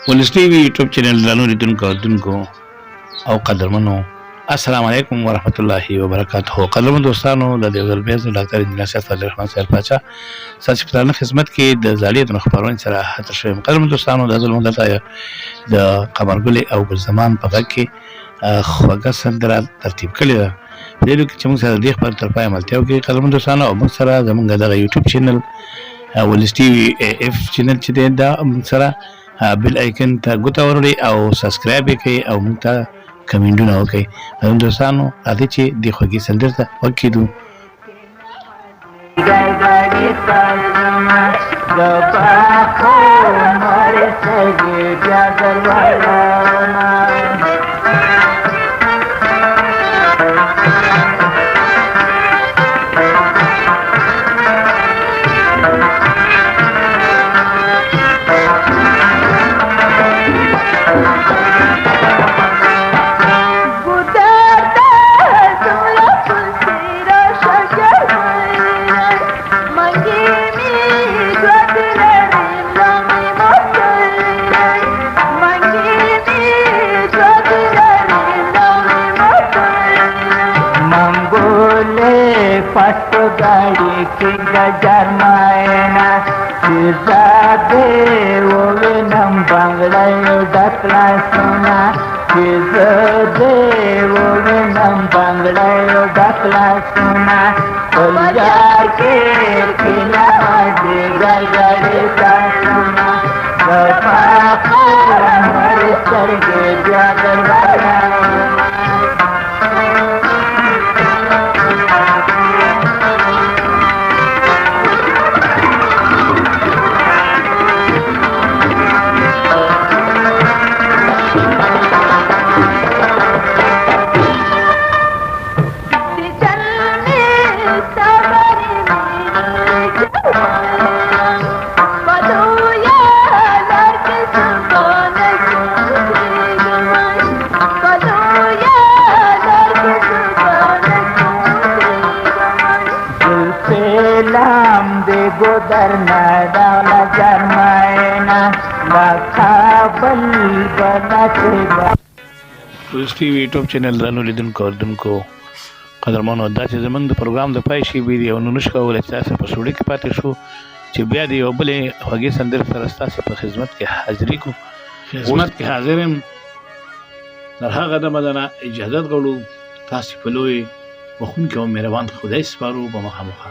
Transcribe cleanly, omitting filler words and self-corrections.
ولس ټي وي یوټیوب چینل درنو لیدونکو او قدرمنو السلام علیکم ورحمت الله وبرکاته. قدرمن دوستانو د دیوزل بیز ډاکټر انجنیر سید الرحمن صاحب پاچا ساتي پلان خدمت کې د زالیت خبرونه سره حاضر شوم. قدرمن دوستانو د ظلم دلته د قمرګل او بل زمان په غږ کې خوږه سندره ترتیب کړې ده. په دې کې چې موږ سره د خبر تر پای عملتیا وکړي. قدرمن دوستانو او موږ سره زموږ د یوټیوب چینل ولس ټي وي اف چینل چې دی دا موږ سره بل آیکن ته ګوته ورړي او سبسکرایب کړئ او موږ ته کمنټونه وکړئ. دوستانو راځئ چې د خوږې سندرې ته وکړو. गाड़ी की गजर मायना दे वो नम बंगला डकला सोना दे वो नम बंगला डकला सोना के खिला दे गड़े का सोना हमारे सर के जागर वाला गोदरना डाला जरमायना बाखाबल बनाते ولس ټي وي یوټیوب چینل درنو لیدونکو قدرمنو دا چې زمونږ د پروګرام د پای شي ویډیو نو نشو کولای چې تاسو په سټوډیو کې پاتې شو چې بیا د یو بلې خوږې سندرې سره تاسو په خدمت کې حاضرې کو خدمت کې حاضرم. در هغه د مدنه اجازه غواړو تاسو په لوی وخون کې مهربان خدای سپارو په مخه